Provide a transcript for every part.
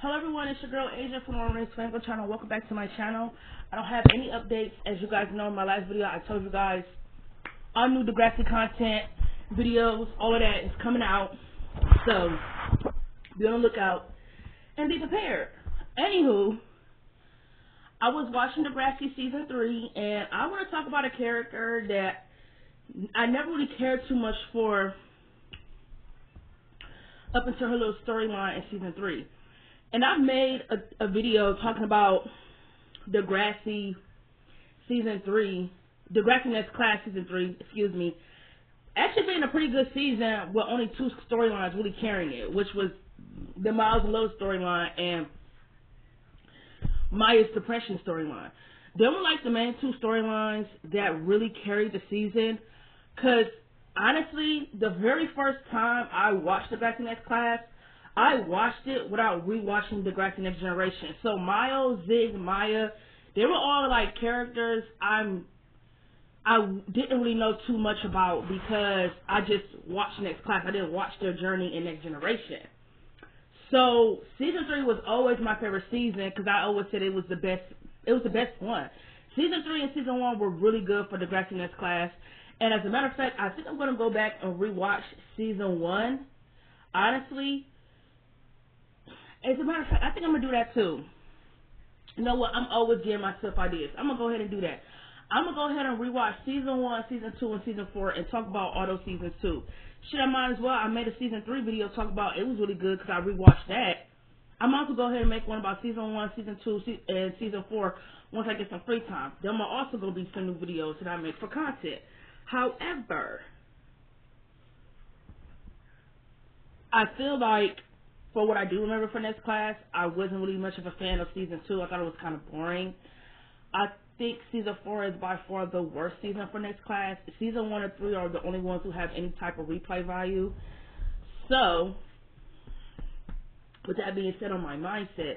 Hello everyone, it's your girl Asia from the Race Fango channel. Welcome back to my channel. I don't have any updates. As you guys know, in my last video I told you guys all new Degrassi content, videos, all of that is coming out. So be on the lookout and be prepared. Anywho, I was watching Degrassi season 3 and I want to talk about a character that I never really cared too much for up until her little storyline in season 3. And I made a video talking about Degrassi season 3, Degrassi Next Class season 3, excuse me, actually being a pretty good season with only 2 storylines really carrying it, which was the Miles and Lola storyline and Maya's depression storyline. They were like the main 2 storylines that really carried the season, because honestly, the very first time I watched Degrassi Next Class, I watched it without rewatching Degrassi Next Generation. So Miles, Zig, Maya, they were all like characters I didn't really know too much about because I just watched Next Class. I didn't watch their journey in Next Generation. So season 3 was always my favorite season because I always said it was the best. It was the best one. Season 3 and season 1 were really good for Degrassi Next Class. And as a matter of fact, I think I'm going to go back and rewatch season 1. Honestly, as a matter of fact, I think I'm going to do that too. You know what? I'm always giving myself ideas. I'm going to go ahead and do that. I'm going to go ahead and rewatch season 1, season 2, and season 4 and talk about all those seasons too. Shit, I might as well. I made a season 3 video talk about it was really good because I rewatched that. I'm also go ahead and make one about season 1, season 2, and season 4 once I get some free time. Then I'm also going to be some new videos that I make for content. However, I feel like for what I do remember for Next Class, I wasn't really much of a fan of season 2. I thought it was kind of boring. I think season 4 is by far the worst season for Next Class. Season 1 and 3 are the only ones who have any type of replay value. So, with that being said on my mindset,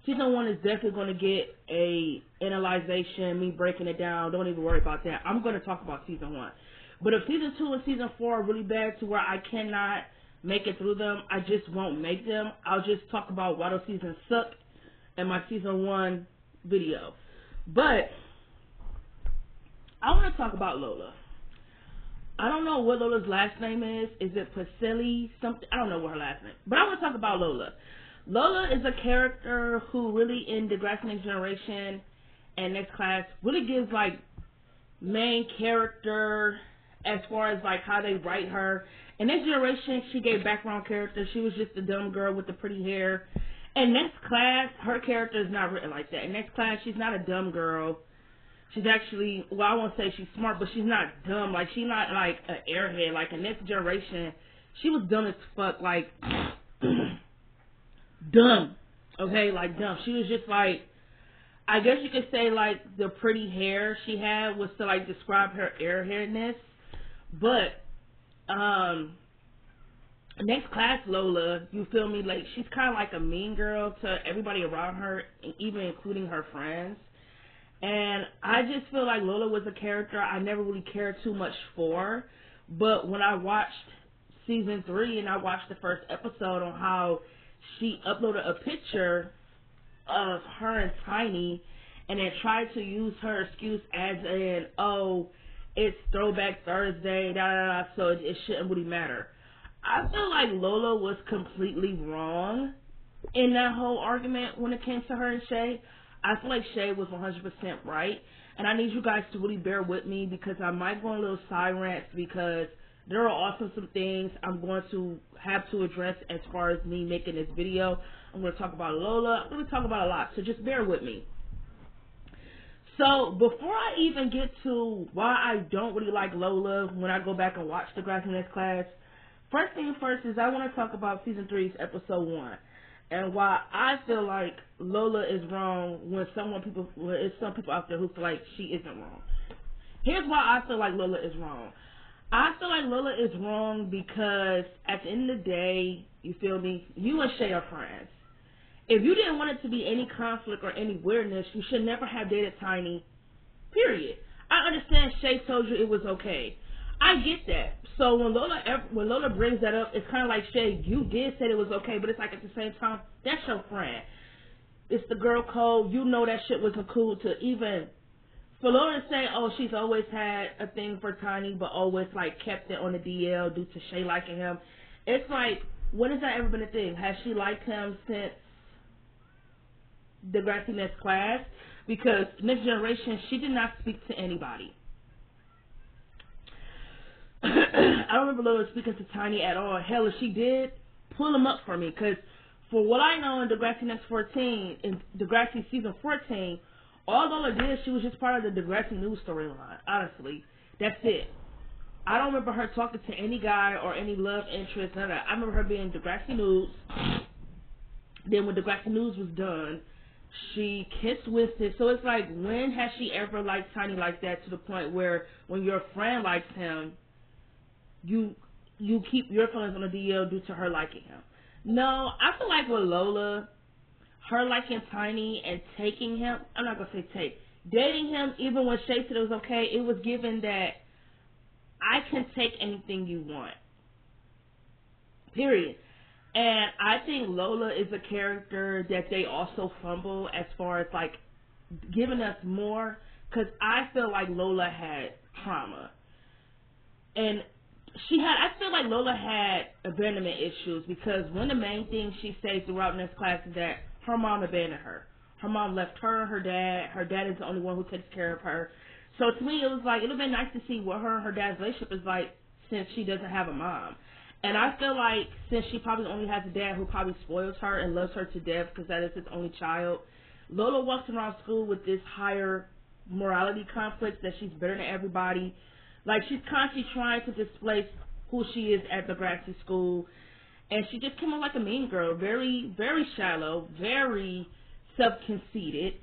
season 1 is definitely going to get a analyzation, me breaking it down. Don't even worry about that. I'm going to talk about season 1. But if season 2 and season 4 are really bad to where I cannot make it through them, I just won't make them. I'll just talk about why those seasons suck in my season 1 video. But I want to talk about Lola. I don't know what Lola's last name is. Is it Pacelli something? I don't know what her last name. But I want to talk about Lola. Lola is a character who really in Degrassi Next Generation and Next Class really gives like main character as far as like how they write her. In Next Generation, she gave background character. She was just a dumb girl with the pretty hair. In Next Class, her character is not written like that. In Next Class, she's not a dumb girl. She's actually, well, I won't say she's smart, but she's not dumb. Like, she's not like an airhead. Like, in Next Generation, she was dumb as fuck. Like, dumb. Okay, like dumb. She was just like, I guess you could say like the pretty hair she had was to like describe her airheadness. But Next Class Lola, you feel me? Like, she's kind of like a mean girl to everybody around her, even including her friends. And I just feel like Lola was a character I never really cared too much for. But when I watched season 3 and I watched the first episode on how she uploaded a picture of her and Tiny and then tried to use her excuse as in, oh, it's Throwback Thursday, da da da, so it shouldn't really matter. I feel like Lola was completely wrong in that whole argument when it came to her and Shay. I feel like Shay was 100% right, and I need you guys to really bear with me because I might go on little side rants because there are also some things I'm going to have to address as far as me making this video. I'm going to talk about Lola. I'm going to talk about a lot, so just bear with me. So, before I even get to why I don't really like Lola when I go back and watch Degrassi Next Class, first thing first is I want to talk about season 3's episode 1 and why I feel like Lola is wrong when some people out there who feel like she isn't wrong. Here's why I feel like Lola is wrong. I feel like Lola is wrong because at the end of the day, you feel me, you and Shay are friends. If you didn't want it to be any conflict or any weirdness, you should never have dated Tiny, period. I understand Shay told you it was okay. I get that. So when Lola brings that up, it's kind of like Shay. You did say it was okay, but it's like at the same time, that's your friend. It's the girl code. You know that shit wasn't cool to even for Lola to say, oh, she's always had a thing for Tiny, but always like kept it on the DL due to Shay liking him. It's like, when has that ever been a thing? Has she liked him since Degrassi Next Class? Because Next Generation, she did not speak to anybody. I don't remember Lola speaking to Tiny at all. Hell, if she did, pull him up for me. Because for what I know in Degrassi Next 14, in Degrassi Season 14, all Lola did, she was just part of the Degrassi News storyline. Honestly, that's it. I don't remember her talking to any guy or any love interest, none of that. I remember her being Degrassi News. Then when Degrassi News was done, she kissed Winston. So it's like, when has she ever liked Tiny like that to the point where when your friend likes him, you keep your feelings on the DL due to her liking him? No, I feel like with Lola, her liking Tiny and taking him, I'm not going to say take, dating him, even when Shay said it was okay, it was given that I can take anything you want. Period. And I think Lola is a character that they also fumble as far as like giving us more, because I feel like Lola had trauma. And I feel like Lola had abandonment issues, because one of the main things she says throughout this class is that her mom abandoned her. Her mom left her and her dad. Her dad is the only one who takes care of her. So to me, it was like, it would have been nice to see what her and her dad's relationship is like since she doesn't have a mom. And I feel like since she probably only has a dad who probably spoils her and loves her to death because that is his only child, Lola walks around school with this higher morality complex that she's better than everybody. Like, she's constantly trying to displace who she is at Degrassi school. And she just came out like a mean girl. Very, very shallow. Very self-conceited.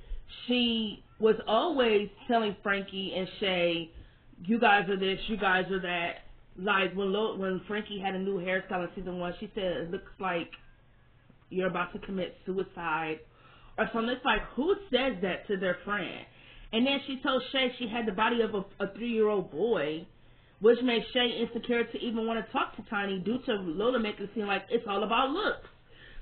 She was always telling Frankie and Shay, you guys are this, you guys are that. Like, when Frankie had a new hairstyle in season 1, she said, it looks like you're about to commit suicide. Or something. It's like, who says that to their friend? And then she told Shay she had the body of a 3-year-old boy, which made Shay insecure to even want to talk to Tiny due to Lola making it seem like it's all about looks.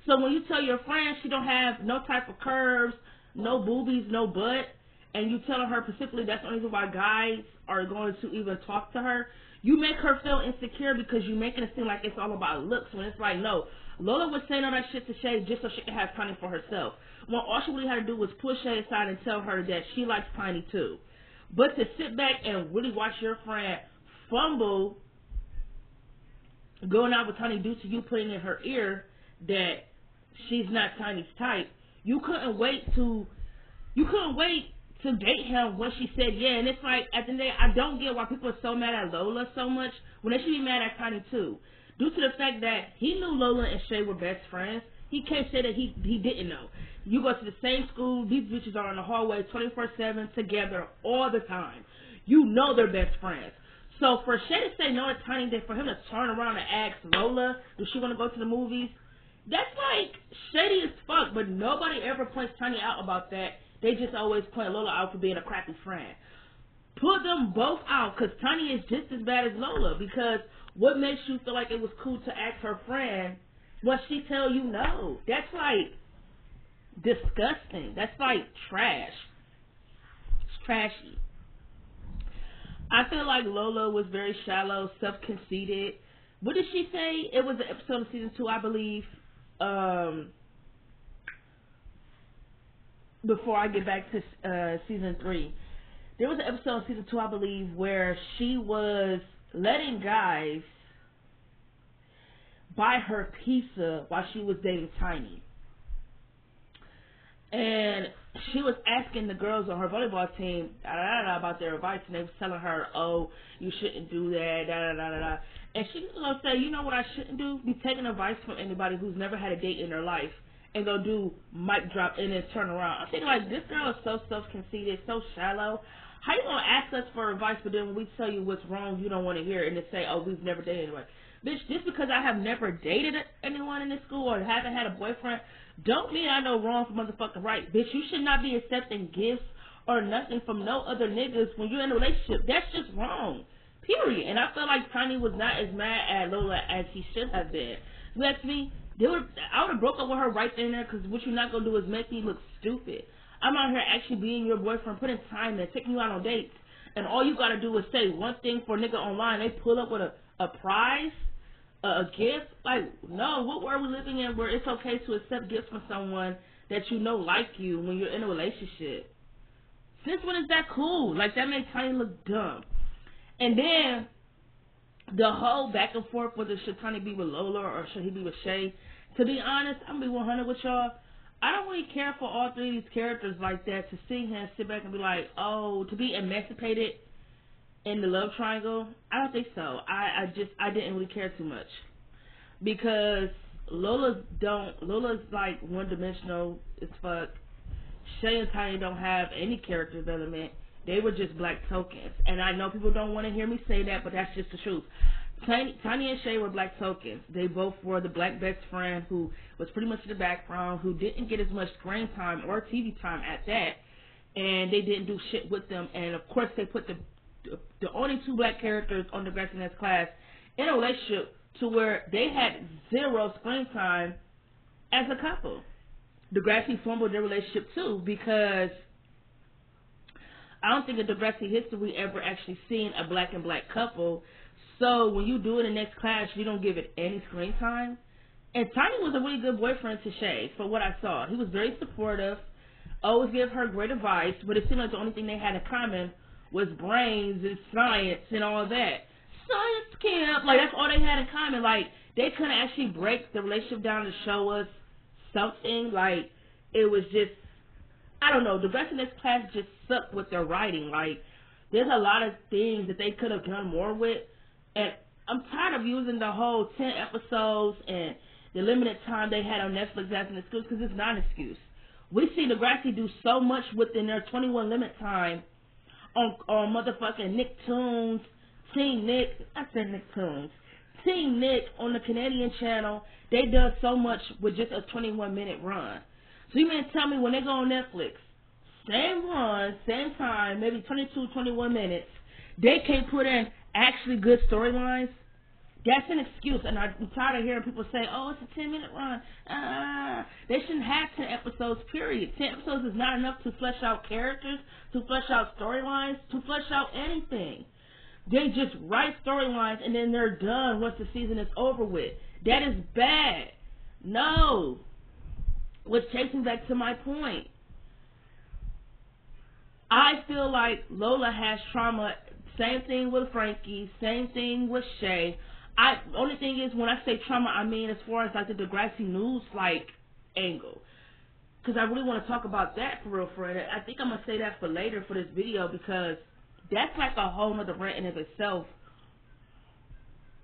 So when you tell your friend she don't have no type of curves, no boobies, no butt, and you telling her specifically that's the only reason why guys are going to even talk to her, you make her feel insecure because you're making it seem like it's all about looks, when it's like, no. Lola was saying all that shit to Shay just so she could have Tiny for herself, when all she really had to do was push Shay aside and tell her that she likes Tiny too. But to sit back and really watch your friend fumble going out with Tiny due to you putting in her ear that she's not Tiny's type, you couldn't wait to date him when she said yeah. And it's like, at the end of the day, I don't get why people are so mad at Lola so much when they should be mad at Tiny too, due to the fact that he knew Lola and Shay were best friends. He can't say that he didn't know. You go to the same school, these bitches are in the hallway 24/7 together all the time. You know they're best friends. So for Shay to say no to Tiny, then for him to turn around and ask Lola, does she want to go to the movies? That's like shady as fuck, but nobody ever points Tiny out about that. They just always point Lola out for being a crappy friend. Put them both out, because Tiny is just as bad as Lola, because what makes you feel like it was cool to ask her friend when she tell you no? That's like disgusting. That's like trash. It's trashy. I feel like Lola was very shallow, self-conceited. What did she say? It was an episode of season 2, I believe. Before I get back to season 3, there was an episode of season 2, I believe, where she was letting guys buy her pizza while she was dating Tiny. And she was asking the girls on her volleyball team about their advice, and they was telling her, oh, you shouldn't do that, And she was going to say, you know what I shouldn't do? Be taking advice from anybody who's never had a date in their life and go do mic drop and then turn around. I think, like, this girl is so self-conceited, so shallow. How you going to ask us for advice, but then when we tell you what's wrong, you don't want to hear it and then say, oh, we've never dated anyone. Bitch, just because I have never dated anyone in this school or haven't had a boyfriend, don't mean I know wrong from motherfucking right. Bitch, you should not be accepting gifts or nothing from no other niggas when you're in a relationship. That's just wrong. Period. And I feel like Tiny was not as mad at Lola as he should have been. You ask me, I would have broke up with her right then and there, because what you're not going to do is make me look stupid. I'm out here actually being your boyfriend, putting time in, taking you out on dates, and all you got to do is say one thing for a nigga online. They pull up with a prize, a gift. Like, no, what world are we living in where it's okay to accept gifts from someone that you know like you when you're in a relationship? Since when is that cool? Like, that makes Tiny look dumb. And then the whole back and forth whether should Tiny be with Lola or should he be with Shay. To be honest, I'm gonna be 100 with y'all. I don't really care for all three of these characters like that, to sit here and sit back and be like, oh, to be emancipated in the love triangle. I don't think so. I didn't really care too much, because Lola's like one dimensional as fuck. Shay and Tiny don't have any character development. They were just black tokens. And I know people don't want to hear me say that, but that's just the truth. Tiny and Shay were black tokens. They both were the black best friend who was pretty much in the background, who didn't get as much screen time or TV time at that, and they didn't do shit with them. And of course they put the only two black characters on the Degrassi Next class in a relationship to where they had zero screen time as a couple. Degrassi fumbled their relationship too, because I don't think in Degrassi history we ever actually seen a black and black couple. So when you do it in the next class, you don't give it any screen time. And Tiny was a really good boyfriend to Shay, for what I saw. He was very supportive, always gave her great advice, but it seemed like the only thing they had in common was brains and science and all that. Science camp, like that's all they had in common. Like, they couldn't actually break the relationship down to show us something. Like, it was just, I don't know, the rest of this class just sucked with their writing. Like, there's a lot of things that they could have done more with, and I'm tired of using the whole 10 episodes and the limited time they had on Netflix as an excuse, because it's not an excuse. We see Degrassi do so much within their 21 limit time on motherfucking Nicktoons, Teen Nick, I said Nicktoons, Teen Nick on the Canadian channel. They done so much with just a 21-minute run. So you mean tell me when they go on Netflix, same run, same time, maybe 22, 21 minutes, they can't put in actually good storylines? That's an excuse, and I'm tired of hearing people say, oh, it's a 10-minute run. They shouldn't have 10 episodes, period. 10 episodes is not enough to flesh out characters, to flesh out storylines, to flesh out anything. They just write storylines, and then they're done once the season is over with. That is bad. No. Which takes me back to my point. I feel like Lola has trauma. Same thing with Frankie. Same thing with Shay. Only thing is, when I say trauma, I mean as far as like the Degrassi news like angle, because I really want to talk about that for real. I think I'm gonna say that for later for this video, because that's like a whole nother rant in of itself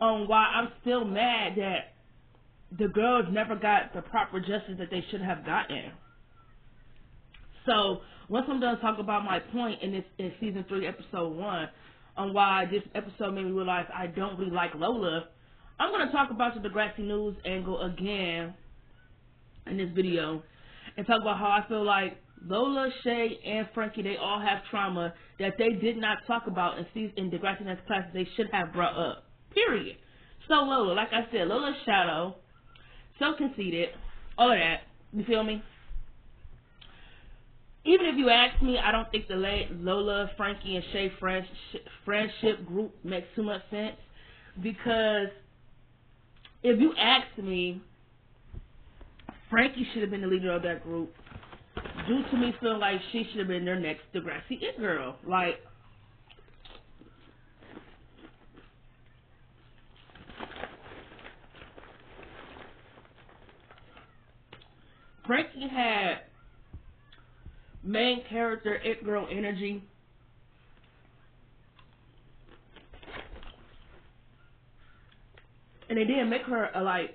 on why I'm still mad that the girls never got the proper justice that they should have gotten. So once I'm done talking about my point in season 3, episode 1, on why this episode made me realize I don't really like Lola, I'm going to talk about the Degrassi news angle again in this video, and talk about how I feel like Lola, Shay, and Frankie, they all have trauma that they did not talk about in Degrassi Next class they should have brought up. Period. So Lola, like I said, Lola's shadow, so conceited, all of that. You feel me? Even if you ask me, I don't think the Lola, Frankie, and Shay friendship group makes too much sense. Because if you ask me, Frankie should have been the leader of that group, due to me feeling like she should have been their next Degrassi it girl. Like, Frankie had main character it girl energy, and they didn't make her a like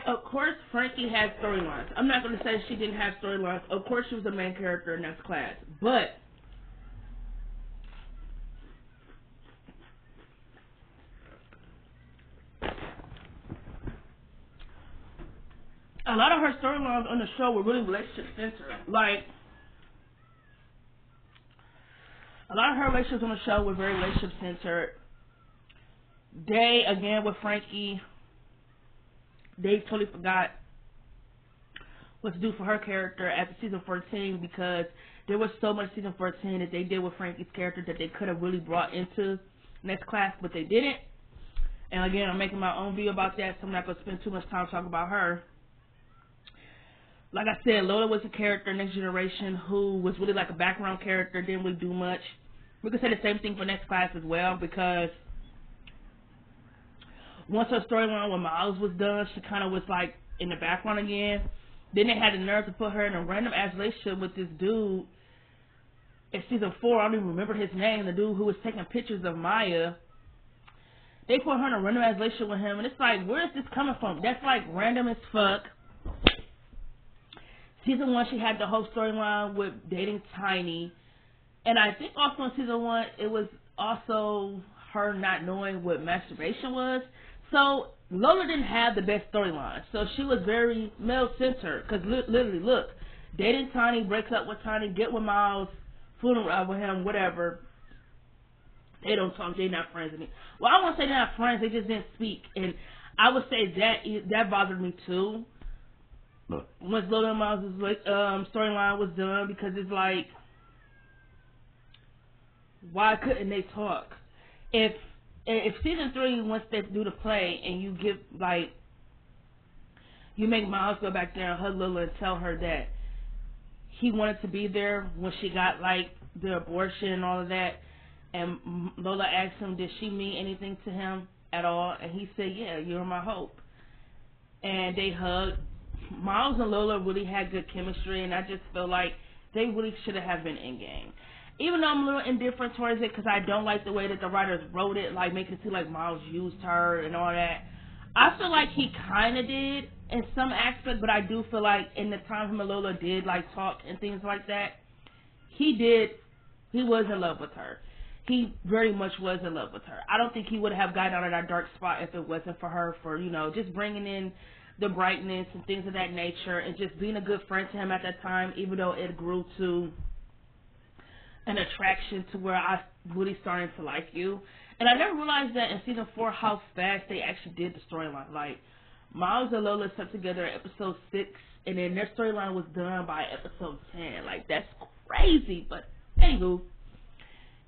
of course Frankie had storylines. I'm not going to say she didn't have storylines. Of course she was the main character in that class, but a lot of her storylines on the show were really relationship centered. Like, a lot of her relationships on the show were very relationship centered. They, again, with Frankie, they totally forgot what to do for her character after season 14 because there was so much season 14 that they did with Frankie's character that they could have really brought into next class, but they didn't. And again, I'm making my own view about that, so I'm not going to spend too much time talking about her. Like I said, Lola was a character in Next Generation who was really like a background character, didn't really do much. We could say the same thing for next class as well, because once her storyline with Miles was done, she kind of was like in the background again. Then they had the nerve to put her in a random ass relationship with this dude in season 4. I don't even remember his name. The dude who was taking pictures of Maya. They put her in a random ass relationship with him, and it's like, where is this coming from? That's like random as fuck. Season 1, she had the whole storyline with dating Tiny, and I think also in season 1 it was also her not knowing what masturbation was. So Lola didn't have the best storyline. So she was very male-centered. Because literally, look, dating Tiny, breaks up with Tiny, get with Miles, fooling around with him, whatever. They don't talk. They're not friends anymore. Well, I won't say they're not friends. They just didn't speak. And I would say that bothered me too. Once Lola and Miles' storyline was done, because it's like, why couldn't they talk? If season 3, once they do the play and you give, like, you make Miles go back there and hug Lola and tell her that he wanted to be there when she got, like, the abortion and all of that, and Lola asked him, did she mean anything to him at all? And he said, yeah, you're my hope. And they hugged. Miles and Lola really had good chemistry, and I just feel like they really should have been in game. Even though I'm a little indifferent towards it because I don't like the way that the writers wrote it, like making it seem like Miles used her and all that. I feel like he kind of did in some aspect, but I do feel like in the time him and Lola did like talk and things like that, he was in love with her. He very much was in love with her. I don't think he would have gotten out of that dark spot if it wasn't for her, for, you know, just bringing in the brightness and things of that nature and just being a good friend to him at that time, even though it grew to an attraction to where I really started to like you. And I never realized that in season 4 how fast they actually did the storyline. Like, Miles and Lola slept together at episode 6, and then their storyline was done by episode 10. Like, that's crazy. But anywho,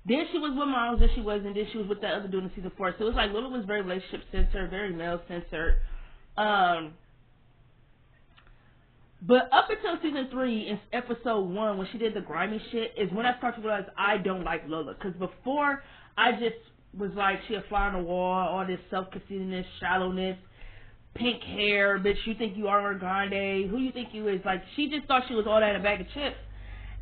then she was with Miles, and she wasn't. Then she was with that other dude in season 4. So it was like Lola was very relationship centered, very male centered. But up until season 3, in episode 1, when she did the grimy shit, is when I started to realize I don't like Lola. Because before, I just was like, she a fly on the wall, all this self-conceitedness, shallowness, pink hair, bitch, you think you are Grande, who you think you is? Like, she just thought she was all that in a bag of chips.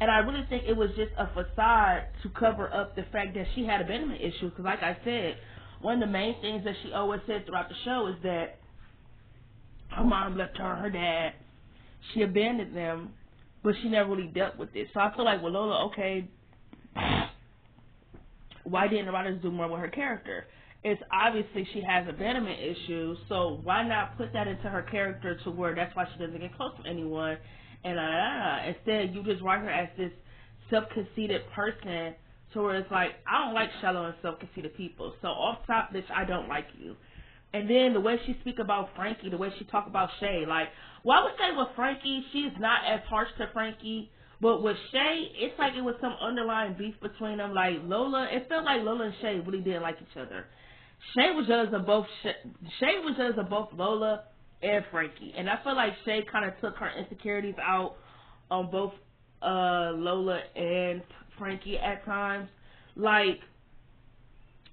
And I really think it was just a facade to cover up the fact that she had abandonment issues. Because like I said, one of the main things that she always said throughout the show is that her mom left her and her dad. She abandoned them, but she never really dealt with it. So I feel like with Lola, okay, why didn't the writers do more with her character? It's obviously she has abandonment issues, so why not put that into her character to where that's why she doesn't get close to anyone? And instead, you just write her as this self-conceited person to where it's like, I don't like shallow and self-conceited people. So off top, bitch, I don't like you. And then the way she speak about Frankie, the way she talk about Shay, like, well, I would say with Frankie, she's not as harsh to Frankie, but with Shay, it's like it was some underlying beef between them. Like Lola, it felt like Lola and Shay really didn't like each other. Shay was jealous of both. Shay was jealous of both Lola and Frankie, and I feel like Shay kind of took her insecurities out on both Lola and Frankie at times, like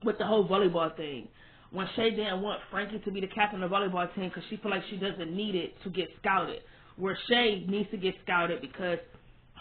with the whole volleyball thing. When Shay didn't want Frankie to be the captain of the volleyball team because she feel like she doesn't need it to get scouted, where Shay needs to get scouted because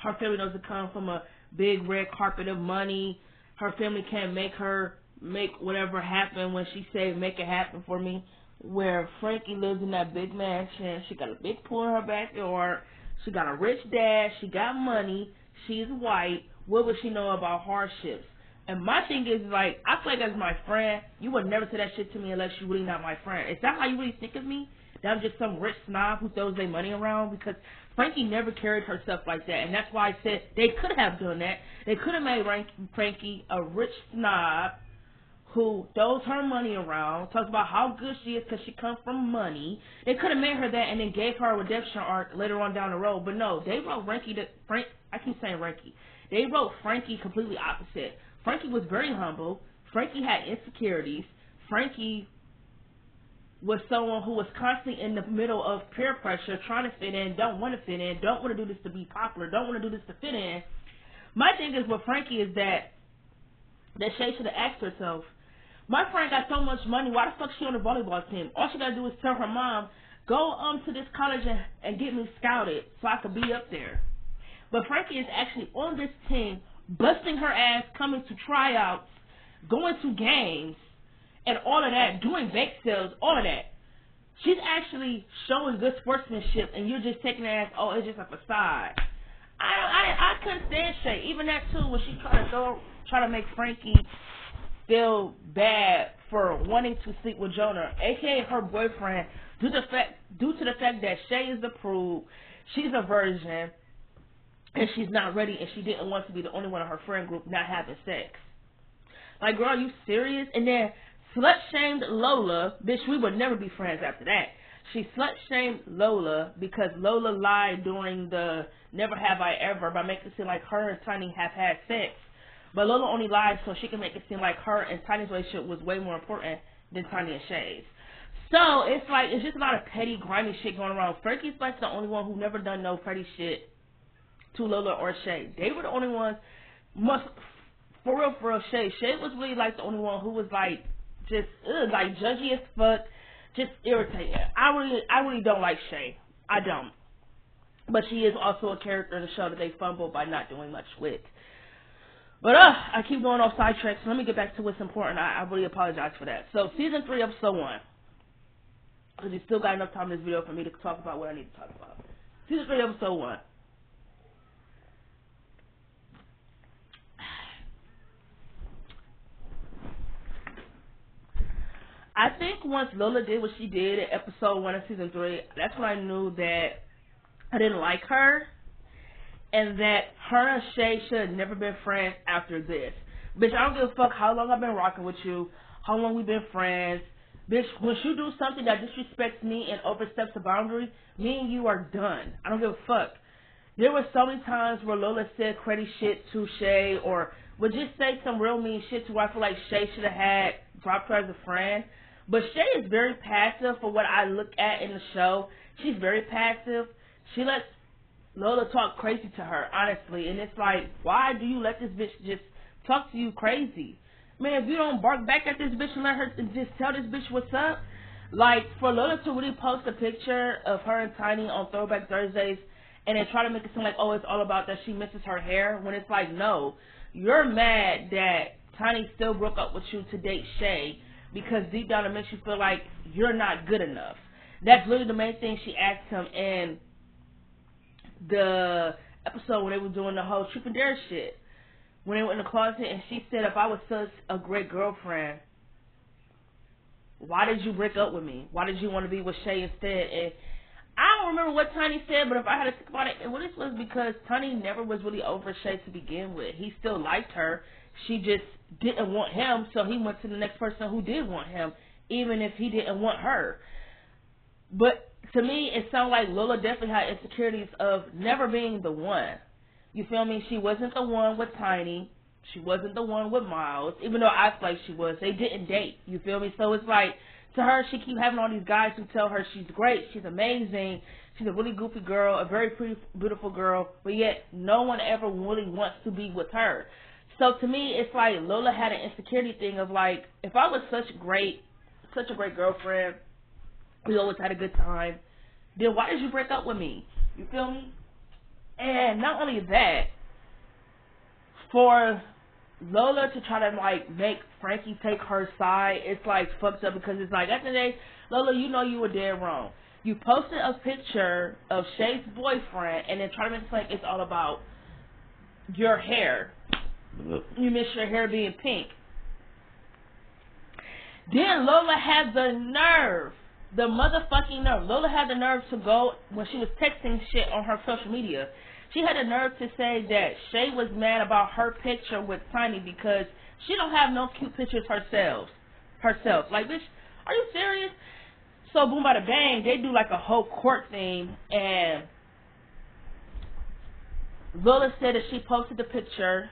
her family doesn't come from a big red carpet of money. Her family can't make her make whatever happen when she say make it happen for me. Where Frankie lives in that big mansion, she got a big pool in her backyard, she got a rich dad, she got money, she's white. What would she know about hardships? And my thing is, like, I feel like as my friend, you would never say that shit to me unless you're really not my friend. Is that how you really think of me? that was just some rich snob who throws their money around, because Frankie never carried herself like that. And that's why I said they could have done that. They could have made Frankie a rich snob who throws her money around, talks about how good she is because she comes from money. They could have made her that and then gave her a redemption arc later on down the road. But no, they wrote I keep saying Frankie. They wrote Frankie completely opposite. Frankie was very humble. Frankie had insecurities. Frankie was someone who was constantly in the middle of peer pressure, trying to fit in, don't want to fit in, don't want to do this to be popular, don't want to do this to fit in. My thing is with Frankie is that Shay should have asked herself, my friend got so much money, why the fuck is she on the volleyball team? All she gotta do is tell her mom, go to this college and get me scouted so I could be up there. But Frankie is actually on this team, busting her ass, coming to tryouts, going to games, and all of that, doing bake sales, all of that. She's actually showing good sportsmanship, and you're just taking it as, oh, it's just a facade. I couldn't stand Shay. Even that too, when she try to make Frankie feel bad for wanting to sleep with Jonah, aka her boyfriend, due to the fact that Shay is the prude, she's a virgin, and she's not ready, and she didn't want to be the only one in her friend group not having sex. Like, girl, are you serious? And then slut shamed Lola. Bitch, we would never be friends after that. She slut shamed Lola because Lola lied during the Never Have I Ever by making it seem like her and Tiny have had sex. But Lola only lied so she can make it seem like her and Tiny's relationship was way more important than Tiny and Shay's. So it's like, it's just a lot of petty, grimy shit going around. Frankie's like the only one who never done no petty shit to Lola or Shay. They were the only ones, for real, Shay. Shay was really like the only one who was like, just, like judgy as fuck, just irritating. I really don't like Shay. I don't. But she is also a character in the show that they fumbled by not doing much with. But I keep going off sidetracks, so let me get back to what's important. I really apologize for that. So, Season 3, Episode 1. Because you still got enough time in this video for me to talk about what I need to talk about. Season 3, Episode 1. I think once Lola did what she did in Episode 1 of Season 3, that's when I knew that I didn't like her. And that her and Shay should have never been friends after this. Bitch, I don't give a fuck how long I've been rocking with you, how long we've been friends. Bitch, once you do something that disrespects me and oversteps the boundary, me and you are done. I don't give a fuck. There were so many times where Lola said crazy shit to Shay, or would just say some real mean shit to where I feel like Shay should have had dropped her as a friend. But Shay is very passive for what I look at in the show. She's very passive. She lets Lola talk crazy to her, honestly, and it's like, why do you let this bitch just talk to you crazy? Man, if you don't bark back at this bitch and let her just tell this bitch what's up, like, for Lola to really post a picture of her and Tiny on Throwback Thursdays and then try to make it seem like, oh, it's all about that she misses her hair, when it's like, no, you're mad that Tiny still broke up with you to date Shay because deep down it makes you feel like you're not good enough. That's literally the main thing she asked him in the episode when they were doing the whole Truth and Dare shit. When they went in the closet and she said, if I was such a great girlfriend, why did you break up with me? Why did you want to be with Shay instead? And I don't remember what Tiny said, but if I had to think about it, well, this was because Tiny never was really over Shay to begin with. He still liked her. She just didn't want him, so he went to the next person who did want him, even if he didn't want her. But to me, it sounded like Lola definitely had insecurities of never being the one. You feel me? She wasn't the one with Tiny. She wasn't the one with Miles, even though I feel like she was. They didn't date. You feel me? So it's like, to her, she keep having all these guys who tell her she's great, she's amazing, she's a really goofy girl, a very pretty, beautiful girl, but yet no one ever really wants to be with her. So to me, it's like Lola had an insecurity thing of like, if I was such a great girlfriend, we always had a good time, then why did you break up with me? You feel me? And not only that, for Lola to try to like make Frankie take her side, it's like fucked up, because it's like, at the end of the day, Lola, you know you were dead wrong. You posted a picture of Shay's boyfriend and then try to make it like it's all about your hair. You miss your hair being pink. Then Lola had the nerve The motherfucking nerve. Lola had the nerve to go when she was texting shit on her social media. She had the nerve to say that Shay was mad about her picture with Tiny because she don't have no cute pictures herself. Like, bitch, are you serious? So boom, bada bang, they do like a whole court thing, and Lola said that she posted the picture.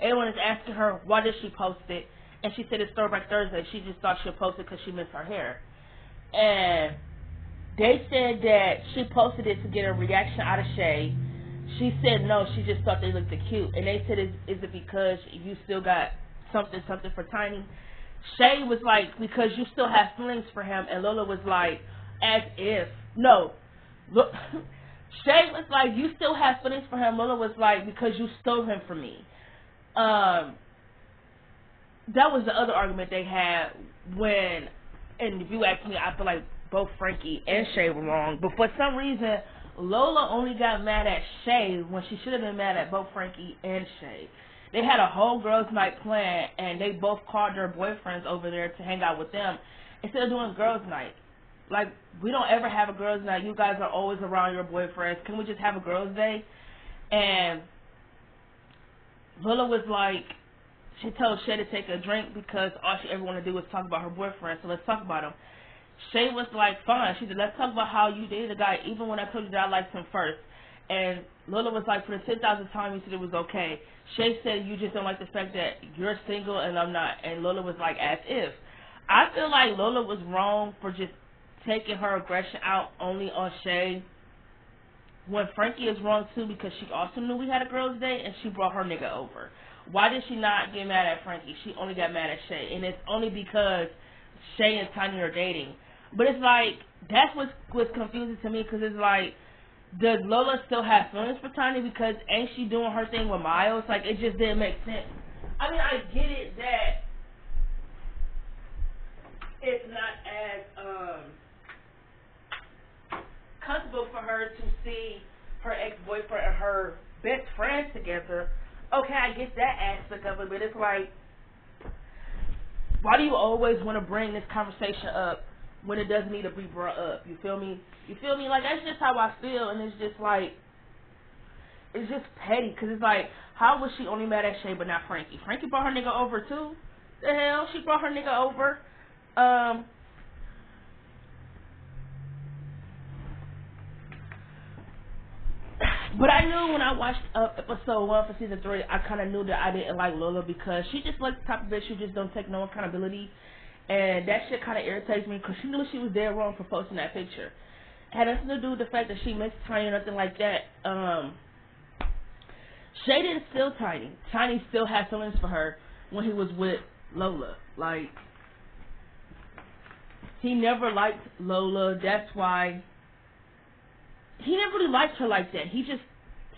Everyone is asking her why did she post it, and she said it's Throwback Thursday. She just thought she'd post it because she missed her hair. And they said that she posted it to get a reaction out of Shay. She said no, she just thought they looked cute. And they said, is it because you still got something for Tiny? Shay was like, because you still have feelings for him. And Lola was like, as if. No. Look, Shay was like, you still have feelings for him. Lola was like, because you stole him from me. That was the other argument they had when, and if you ask me, I feel like both Frankie and Shay were wrong. But for some reason, Lola only got mad at Shay when she should have been mad at both Frankie and Shay. They had a whole girls' night planned, and they both called their boyfriends over there to hang out with them instead of doing girls' night. Like, we don't ever have a girls' night. You guys are always around your boyfriends. Can we just have a girls' day? And Lola was like, she told Shay to take a drink because all she ever want to do is talk about her boyfriend, so let's talk about him. Shay was like, fine. She said, let's talk about how you dated a guy even when I told you that I liked him first. And Lola was like, for the 10,000th time, you said it was okay. Shay said, you just don't like the fact that you're single and I'm not. And Lola was like, as if. I feel like Lola was wrong for just taking her aggression out only on Shay. When Frankie is wrong too, because she also knew we had a girls' day and she brought her nigga over. Why did she not get mad at Frankie? She only got mad at Shay. And it's only because Shay and Tiny are dating. But it's like, that's what's confusing to me, because it's like, does Lola still have feelings for Tiny because ain't she doing her thing with Miles? Like, it just didn't make sense. I mean, I get it that it's not as comfortable for her to see her ex-boyfriend and her best friend together. Okay, I get that aspect of it, but it's like, why do you always want to bring this conversation up when it doesn't need to be brought up? You feel me? You feel me? Like, that's just how I feel, and it's just like, it's just petty, because it's like, how was she only mad at Shay but not Frankie? Frankie brought her nigga over too? The hell? She brought her nigga over. But I knew when I watched episode 1 for season 3, I kind of knew that I didn't like Lola because she just like the type of bitch who just don't take no accountability. And that shit kind of irritates me because she knew she was dead wrong for posting that picture. It had nothing to do with the fact that she missed Tiny or nothing like that. Shay didn't steal Tiny. Tiny still had feelings for her when he was with Lola. Like, he never liked Lola. That's why he never really liked her like that. He just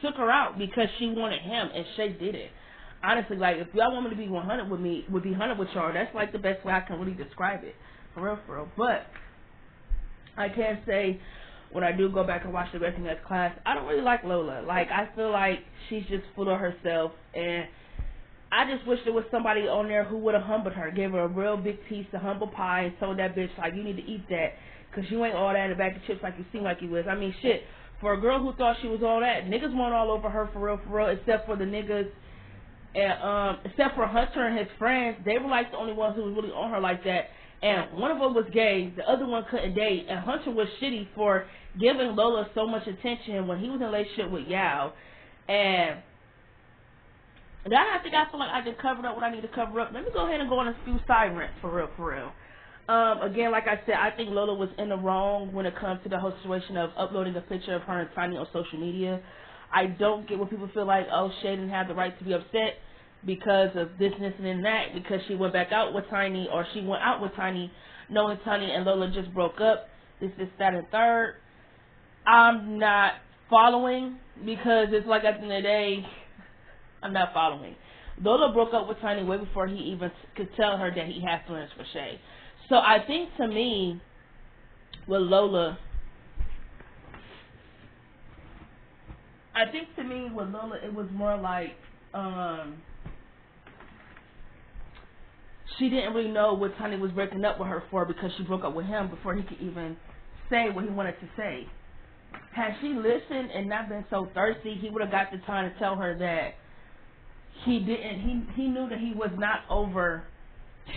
took her out because she wanted him, and Shay did it. Honestly, like, if y'all want me to be 100 with me, would be 100 with y'all. That's like the best way I can really describe it, for real, for real. But I can say, when I do go back and watch the rest of that class, I don't really like Lola. Like, I feel like she's just full of herself, and I just wish there was somebody on there who would have humbled her, gave her a real big piece of humble pie, and told that bitch, like, you need to eat that, because you ain't all that in a bag of chips like you seem like you was. I mean, shit, for a girl who thought she was all that, niggas weren't all over her, for real, except for the niggas, and except for Hunter and his friends. They were like the only ones who was really on her like that. And one of them was gay, the other one couldn't date, and Hunter was shitty for giving Lola so much attention when he was in a relationship with Yao. And that, I think I feel like I just covered up what I need to cover up. Let me go ahead and go on a few side rants, for real. Again, like I said, I think Lola was in the wrong when it comes to the whole situation of uploading a picture of her and Tiny on social media. I don't get what people feel like, oh, Shay didn't have the right to be upset because of this, and that, because she went back out with Tiny, or she went out with Tiny knowing Tiny and Lola just broke up. This, that, and third. I'm not following, because it's like, at the end of the day, I'm not following. Lola broke up with Tiny way before he even could tell her that he had feelings for Shay. So I think, to me, with Lola, it was more like, she didn't really know what Tiny was breaking up with her for because she broke up with him before he could even say what he wanted to say. Had she listened and not been so thirsty, he would have got the time to tell her that he didn't. He knew that he was not over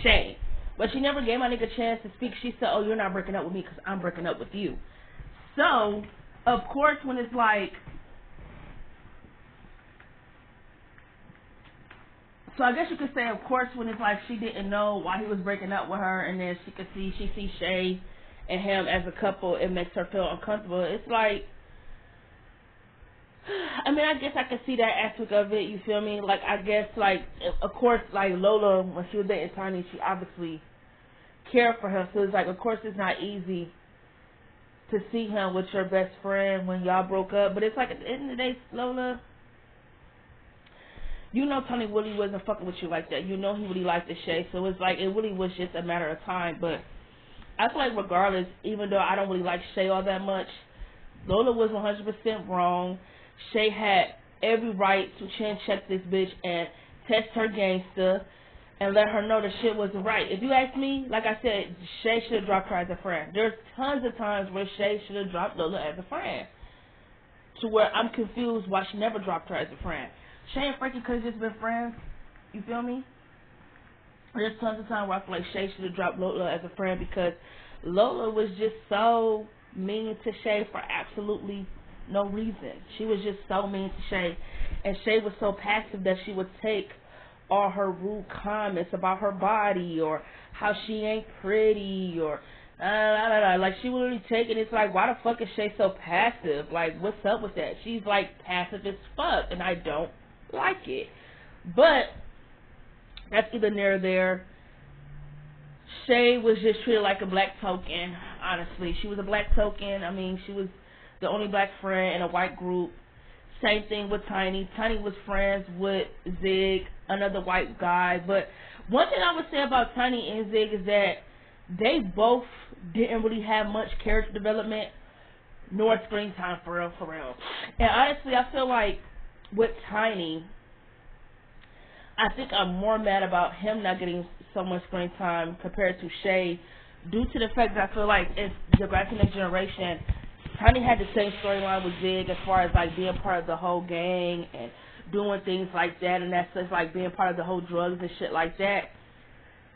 Shay. But she never gave my nigga a chance to speak. She said, oh, you're not breaking up with me because I'm breaking up with you. So, of course, when it's like... So I guess you could say, of course, when it's like she didn't know why he was breaking up with her, and then she sees Shay and him as a couple, it makes her feel uncomfortable. It's like... I mean, I guess I can see that aspect of it, you feel me? Like, I guess, like, of course, like, Lola, when she was dating Tiny, she obviously cared for him. So it's like, of course, it's not easy to see him with your best friend when y'all broke up. But it's like, at the end of the day, Lola, you know Tony really wasn't fucking with you like that. You know he really liked the Shay. So it's like, it really was just a matter of time. But I feel like regardless, even though I don't really like Shay all that much, Lola was 100% wrong. Shay had every right to chin check this bitch and test her gangster and let her know the shit wasn't right. If you ask me, like I said, Shay should have dropped her as a friend. There's tons of times where Shay should have dropped Lola as a friend, to where I'm confused why she never dropped her as a friend. Shay and Frankie could have just been friends. You feel me? There's tons of times where I feel like Shay should have dropped Lola as a friend because Lola was just so mean to Shay for absolutely no reason. She was just so mean to Shay. And Shay was so passive that she would take all her rude comments about her body or how she ain't pretty or like she would really take it. It's like, why the fuck is Shay so passive? Like, what's up with that? She's like passive as fuck and I don't like it. But that's either near or there. Shay was just treated like a black token, honestly. She was a black token. I mean, she was the only black friend in a white group. Same thing with Tiny. Tiny was friends with Zig, another white guy. But one thing I would say about Tiny and Zig is that they both didn't really have much character development nor screen time, for real, for real. And honestly, I feel like with Tiny, I think I'm more mad about him not getting so much screen time compared to Shay, due to the fact that I feel like it's Degrassi Next Generation. Tiny had the same storyline with Zig as far as like being part of the whole gang and doing things like that, and that's just like being part of the whole drugs and shit like that.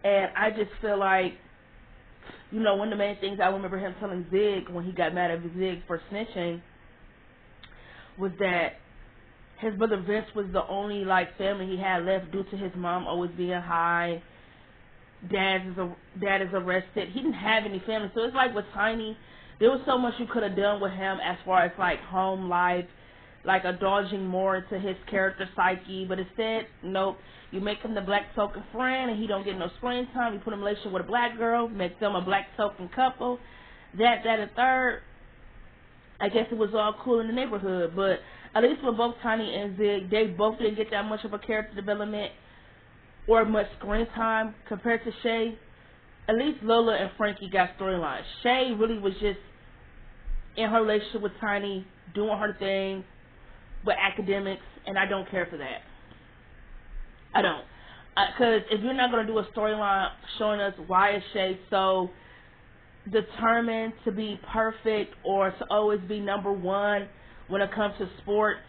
And I just feel like, you know, one of the main things I remember him telling Zig when he got mad at Zig for snitching was that his brother Vince was the only like family he had left due to his mom always being high. Dad is arrested. He didn't have any family, so it's like with Tiny, there was so much you could have done with him as far as like home life, like indulging more into his character psyche. But instead, nope. You make him the black token friend, and he don't get no screen time. You put him in a relationship with a black girl, make them a black token couple. That, and third. I guess it was all cool in the neighborhood, but at least with both Tiny and Zig, they both didn't get that much of a character development or much screen time compared to Shay. At least Lola and Frankie got storylines. Shay really was just in her relationship with Tiny, doing her thing with academics, and I don't care for that. I don't. Because if you're not going to do a storyline showing us why is Shay so determined to be perfect or to always be number one when it comes to sports,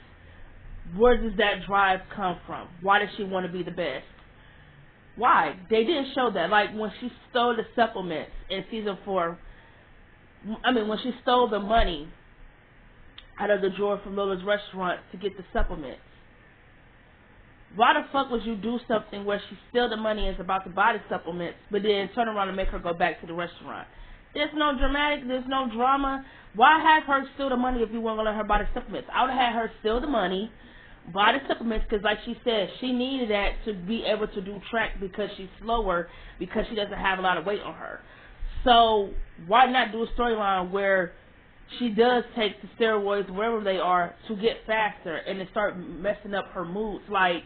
where does that drive come from? Why does she want to be the best? Why? They didn't show that. Like when she stole the supplements in season 4, when she stole the money out of the drawer from Lola's restaurant to get the supplements. Why the fuck would you do something where she steal the money and is about to buy the supplements, but then turn around and make her go back to the restaurant? There's no dramatic, there's no drama. Why have her steal the money if you weren't going to let her buy the supplements? I would have had her steal the money, buy the supplements, because like she said, she needed that to be able to do track because she's slower, because she doesn't have a lot of weight on her. So why not do a storyline where she does take the steroids, wherever they are, to get faster and to start messing up her moods? Like,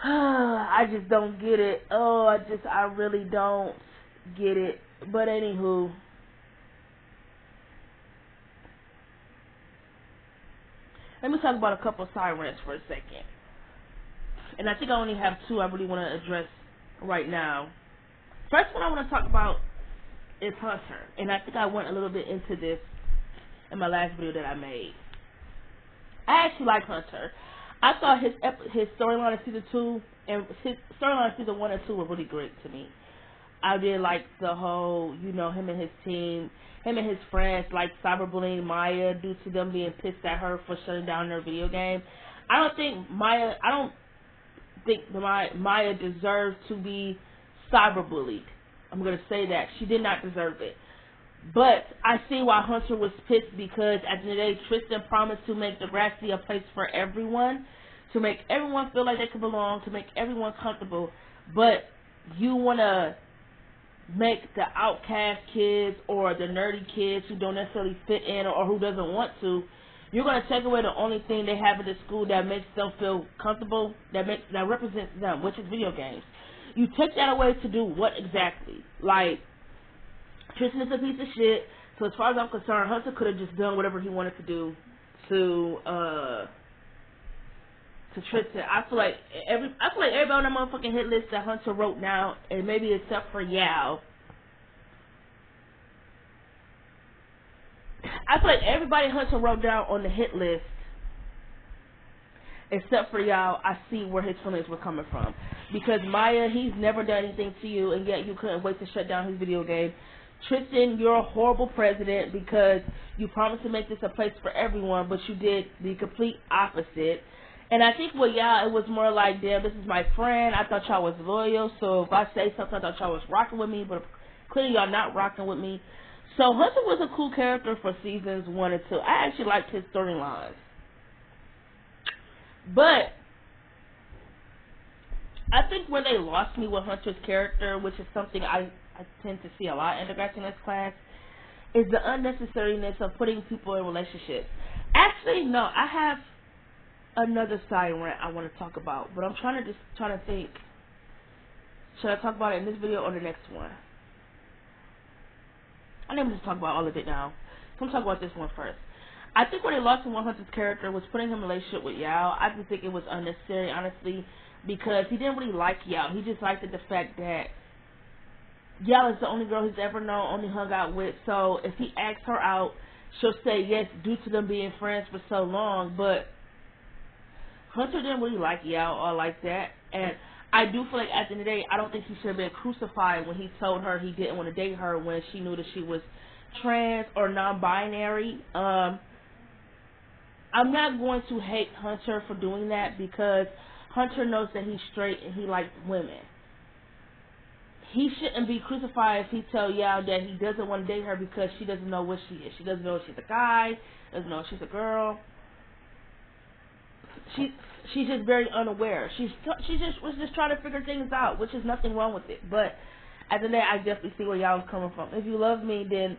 I just don't get it. I really don't get it. But anywho, let me talk about a couple of side rants for a second. And I think I only have two I really want to address right now. First one I want to talk about is Hunter, and I think I went a little bit into this in my last video that I made. I actually like Hunter. I thought his storyline in season 2 and his storyline in season 1 and 2 were really great to me. I did like the whole, him and his team, him and his friends, like cyberbullying Maya due to them being pissed at her for shutting down their video game. I don't think Maya deserves to be cyberbullied. I'm going to say that. She did not deserve it. But I see why Hunter was pissed, because at the end of the day, Tristan promised to make Degrassi a place for everyone, to make everyone feel like they could belong, to make everyone comfortable. But you want to make the outcast kids or the nerdy kids who don't necessarily fit in or who doesn't want to, you're going to take away the only thing they have in the school that makes them feel comfortable, that represents them, which is video games. You take that away to do what exactly? Like, Tristan is a piece of shit, so as far as I'm concerned, Hunter could have just done whatever he wanted to do to Tristan. I feel like everybody on that motherfucking hit list that Hunter wrote now, and maybe except for Yao, I feel like everybody Hunter wrote down on the hit list, except for Yao, I see where his feelings were coming from. Because Maya, he's never done anything to you, and yet you couldn't wait to shut down his video game. Tristan, you're a horrible president because you promised to make this a place for everyone, but you did the complete opposite. And I think with Yao, it was more like, damn, this is my friend. I thought y'all was loyal, so if I say something, I thought y'all was rocking with me, but clearly y'all not rocking with me. So Hunter was a cool character for seasons 1 and 2. I actually liked his storylines. But I think where they lost me with Hunter's character, which is something I tend to see a lot in Degrassi in this class, is the unnecessariness of putting people in relationships. Actually, no, I have another side rant I want to talk about, but I'm trying to think. Should I talk about it in this video or the next one? I think I'm just talk about all of it now. So I'm talking about this one first. I think what they lost in Hunter's character was putting him in a relationship with Yao. I just think it was unnecessary, honestly, because he didn't really like Yao. He just liked the fact that Yao is the only girl he's ever known, only hung out with. So if he asks her out, she'll say yes due to them being friends for so long. But Hunter didn't really like Yao or like that. And I do feel like at the end of the day, I don't think he should have been crucified when he told her he didn't want to date her when she knew that she was trans or non-binary. I'm not going to hate Hunter for doing that because Hunter knows that he's straight and he likes women. He shouldn't be crucified if he tells Yao that he doesn't want to date her because she doesn't know what she is. She doesn't know if she's a guy, doesn't know if she's a girl. She's just very unaware. She was just trying to figure things out, which is nothing wrong with it. But at the end, I definitely see where y'all was coming from. If you love me, then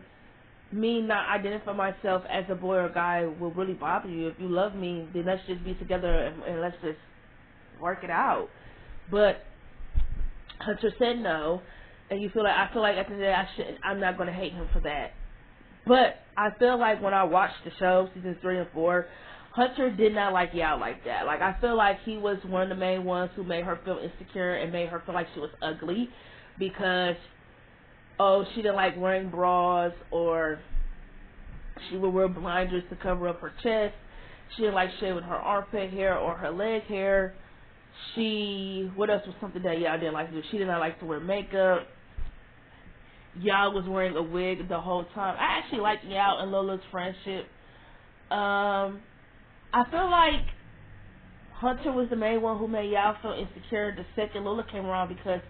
me not identify myself as a boy or guy will really bother you. If you love me, then let's just be together and let's just work it out. But Hunter said no, and I feel like at the end of the day, I'm not going to hate him for that. But I feel like when I watched the show, seasons 3 and 4, Hunter did not like Yao like that. Like, I feel like he was one of the main ones who made her feel insecure and made her feel like she was ugly because, she didn't like wearing bras, or she would wear blinders to cover up her chest. She didn't like shaving her armpit hair or her leg hair. What else was something that Yao didn't like to do? She did not like to wear makeup. Yao was wearing a wig the whole time. I actually liked Yao and Lola's friendship. I feel like Hunter was the main one who made Yao feel insecure the second Lola came around because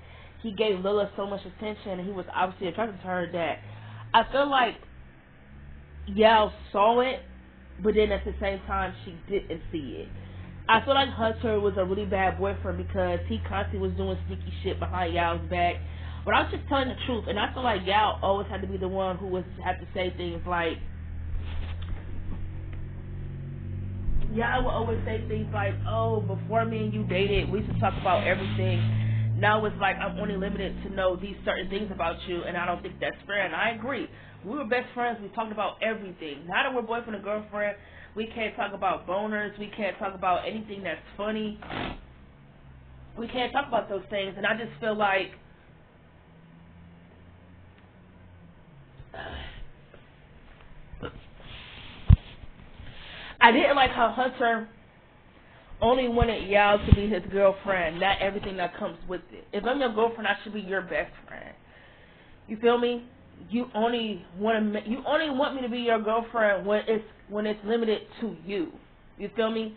he gave Lola so much attention and he was obviously attracted to her that I feel like Yao saw it, but then at the same time she didn't see it. I feel like Hunter was a really bad boyfriend because he constantly was doing sneaky shit behind Yao's back. But I was just telling the truth, and I feel like Yao always had to be the one who would have to say things like, Yao would always say things like, before me and you dated, we used to talk about everything. Now it's like I'm only limited to know these certain things about you, and I don't think that's fair. And I agree. We were best friends. We talked about everything. Now that we're boyfriend and girlfriend, we can't talk about boners. We can't talk about anything that's funny. we can't talk about those things. And I just feel like I didn't like how Hunter only wanted Yao to be his girlfriend, not everything that comes with it. If I'm your girlfriend, I should be your best friend. You feel me? You only want me to be your girlfriend when it's limited to you. You feel me?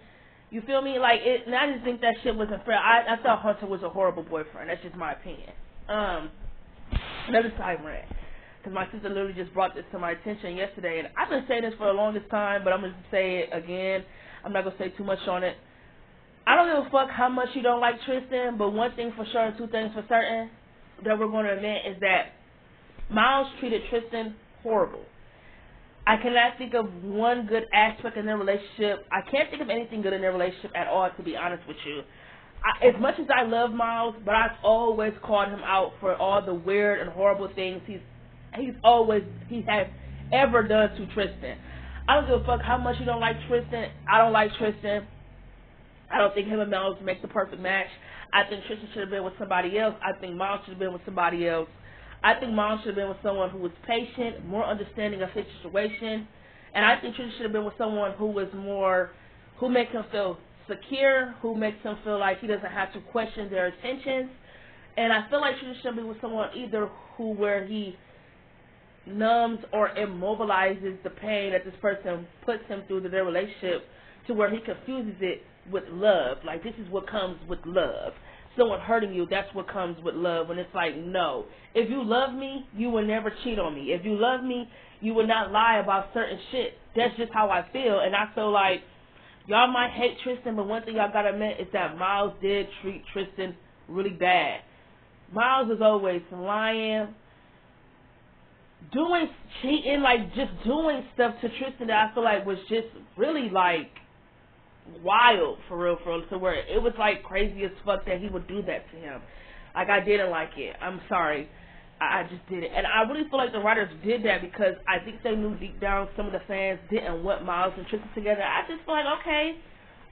You feel me? Like it. And I just think that shit wasn't fair. I thought Hunter was a horrible boyfriend. That's just my opinion. Another side rant. Because my sister literally just brought this to my attention yesterday, and I've been saying this for the longest time, but I'm gonna say it again. I'm not gonna say too much on it. I don't give a fuck how much you don't like Tristan, but one thing for sure and two things for certain that we're going to admit is that Miles treated Tristan horrible. I cannot think of one good aspect in their relationship. I can't think of anything good in their relationship at all, to be honest with you. As much as I love Miles, but I've always called him out for all the weird and horrible things he has ever done to Tristan. I don't give a fuck how much you don't like Tristan. I don't like Tristan. I don't think him and Miles make the perfect match. I think Tristan should have been with somebody else. I think Miles should have been with somebody else. I think Miles should have been with someone who was patient, more understanding of his situation. And I think Tristan should have been with someone who makes him feel secure, who makes him feel like he doesn't have to question their intentions. And I feel like Tristan should be with someone either where he numbs or immobilizes the pain that this person puts him through to their relationship, to where he confuses it with love. Like, this is what comes with love. Someone hurting you, that's what comes with love. And it's like, no. If you love me, you will never cheat on me. If you love me, you will not lie about certain shit. That's just how I feel. And I feel like y'all might hate Tristan, but one thing y'all gotta admit is that Miles did treat Tristan really bad. Miles was always lying, cheating, like just doing stuff to Tristan that I feel like was just really like wild, for real, to where it was like crazy as fuck that he would do that to him. Like, I didn't like it. I'm sorry. I just did it. And I really feel like the writers did that because I think they knew deep down some of the fans didn't want Miles and Tristan together. I just feel like, okay,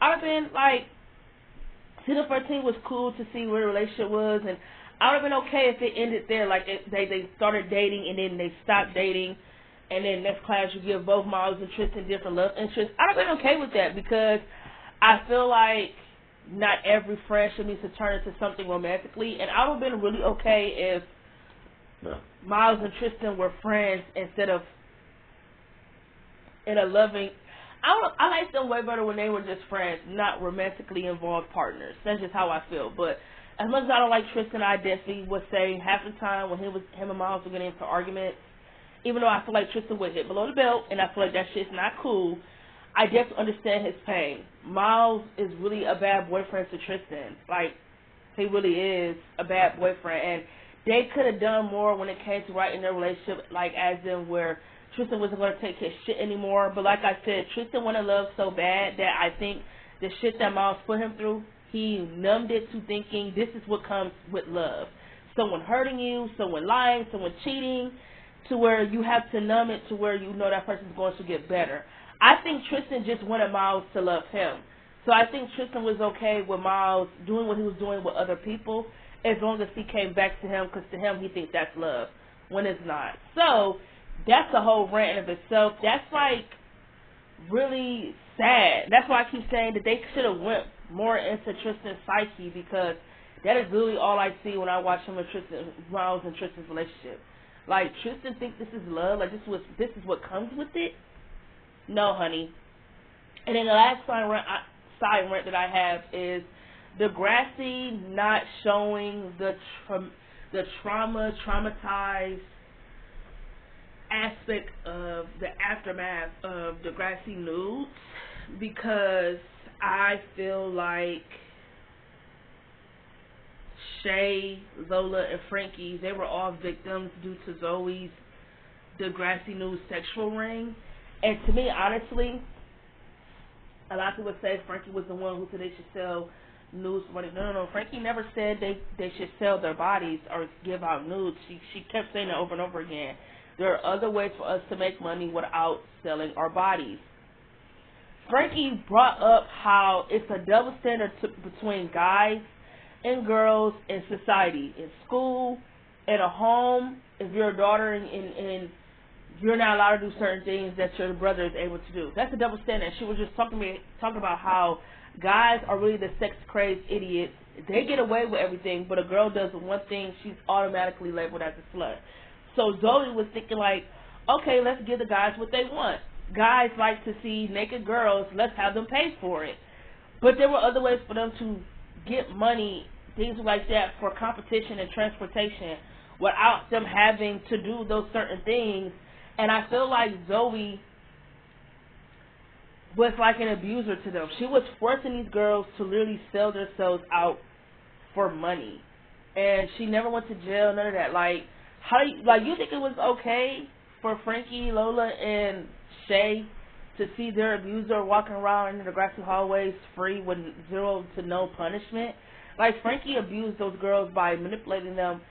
I would have been like, season 14 was cool to see where the relationship was, and I would have been okay if it ended there. Like, they started dating and then they stopped dating, and then next class you give both Miles and Tristan different love interests. I would have been okay with that because I feel like not every friendship needs to turn into something romantically, and I would have been really okay if Miles and Tristan were friends instead of in a loving. I like them way better when they were just friends, not romantically involved partners. That's just how I feel. But as much as I don't like Tristan, I definitely would say half the time when him and Miles were getting into arguments, even though I feel like Tristan would hit below the belt, and I feel like that shit's not cool, I definitely understand his pain. Miles is really a bad boyfriend to Tristan. Like, he really is a bad boyfriend. And they could have done more when it came to writing their relationship, like as in where Tristan wasn't going to take his shit anymore. But like I said, Tristan wanted love so bad that I think the shit that Miles put him through, he numbed it to thinking this is what comes with love. Someone hurting you, someone lying, someone cheating, to where you have to numb it to where you know that person's going to get better. I think Tristan just wanted Miles to love him. So I think Tristan was okay with Miles doing what he was doing with other people as long as he came back to him, because to him he thinks that's love when it's not. So that's a whole rant of itself. That's like really sad. That's why I keep saying that they should have went more into Tristan's psyche, because that is literally all I see when I watch him and Miles and Tristan's relationship. Like, Tristan thinks this is love, like this is what comes with it. No, honey. And then the last side rant that I have is Degrassi not showing the traumatized aspect of the aftermath of Degrassi nudes, because I feel like Shay, Lola, and Frankie, they were all victims due to Zoe's Degrassi nude sexual ring. And to me, honestly, a lot of people say Frankie was the one who said they should sell nudes for money. No. Frankie never said they should sell their bodies or give out nudes. She kept saying that over and over again. There are other ways for us to make money without selling our bodies. Frankie brought up how it's a double standard between guys in girls in society, in school, in a home. If you're a daughter and you're not allowed to do certain things that your brother is able to do. That's a double standard. She was just talking about how guys are really the sex crazed idiots. They get away with everything, but a girl does one thing, she's automatically labeled as a slut. So Zoe was thinking like, okay, let's give the guys what they want. Guys like to see naked girls, let's have them pay for it. But there were other ways for them to get money, things like that, for competition and transportation without them having to do those certain things. And I feel like Zoe was like an abuser to them. She was forcing these girls to literally sell themselves out for money. And she never went to jail, none of that. Like, you think it was okay for Frankie, Lola, and Shay to see their abuser walking around in the Degrassi hallways free with zero to no punishment? Like, Frankie abused those girls by manipulating them,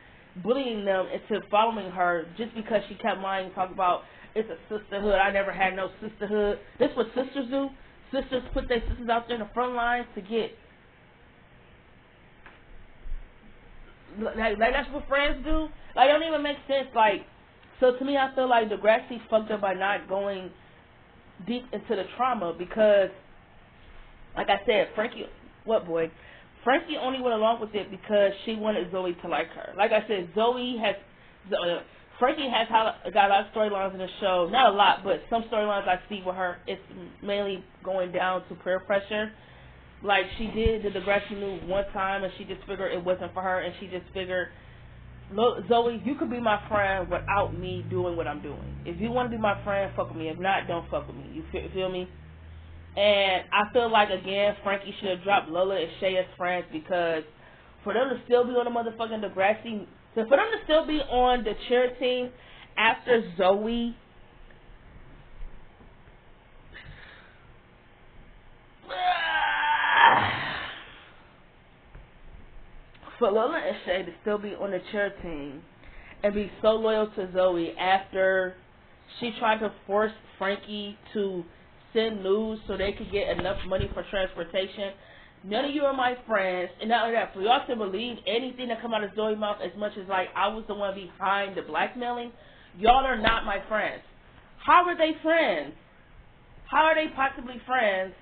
bullying them into following her just because she kept lying and talking about it's a sisterhood. I never had no sisterhood. This is what sisters do. Sisters put their sisters out there in the front lines to get, like that's what friends do. Like, it don't even make sense. Like, so to me, I feel like Degrassi fucked up by not going deep into the trauma because, like I said, Frankie only went along with it because she wanted Zoe to like her. Like I said, Frankie has got a lot of storylines in the show. Not a lot, but some storylines I see with her, it's mainly going down to peer pressure. Like, she did the Degrassi move one time, and she just figured it wasn't for her, and she just figured, look, Zoe, you could be my friend without me doing what I'm doing. If you want to be my friend, fuck with me. If not, don't fuck with me. You feel me? And I feel like, again, Frankie should have dropped Lola and Shay as friends because for them to still be on the motherfucking Degrassi, for them to still be on the cheer team after Zoe, for Lola and Shay to still be on the cheer team and be so loyal to Zoe after she tried to force Frankie to send news so they could get enough money for transportation. None of you are my friends. And not only that, for y'all to believe anything that come out of Zoe's mouth as much as like I was the one behind the blackmailing, y'all are not my friends. How are they friends? How are they possibly friends?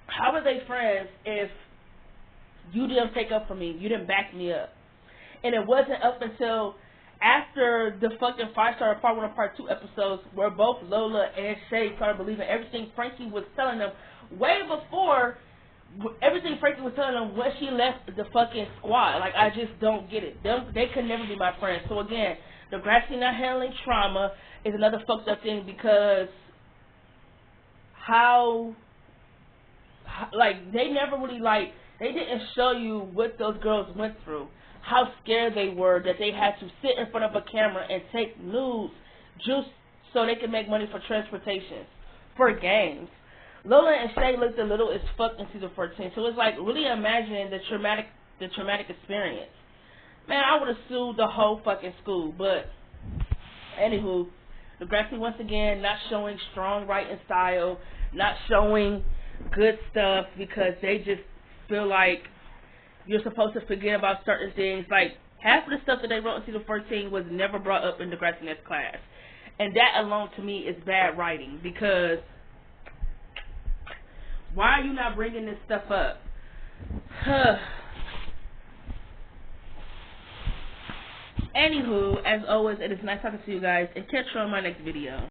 How are they friends if you didn't take up for me? You didn't back me up. And it wasn't up until after the fucking 5-star Part 1 and Part 2 episodes where both Lola and Shay started believing everything Frankie was telling them way before everything Frankie was telling them when she left the fucking squad. Like, I just don't get it. They could never be my friends. So again, Degrassi not handling trauma is another fucked up thing because they never really, they didn't show you what those girls went through. How scared they were that they had to sit in front of a camera and take nudes just so they could make money for transportation, for games. Lola and Shay looked a little as fuck in season 14, so it's like really imagining the traumatic experience. Man, I would have sued the whole fucking school, but anywho, Degrassi once again not showing strong writing style, not showing good stuff because they just feel like you're supposed to forget about certain things. Like, half of the stuff that they wrote in season 14 was never brought up in Degrassi next class. And that alone, to me, is bad writing. Because why are you not bringing this stuff up? Anywho, as always, it is nice talking to you guys. And catch you on my next video.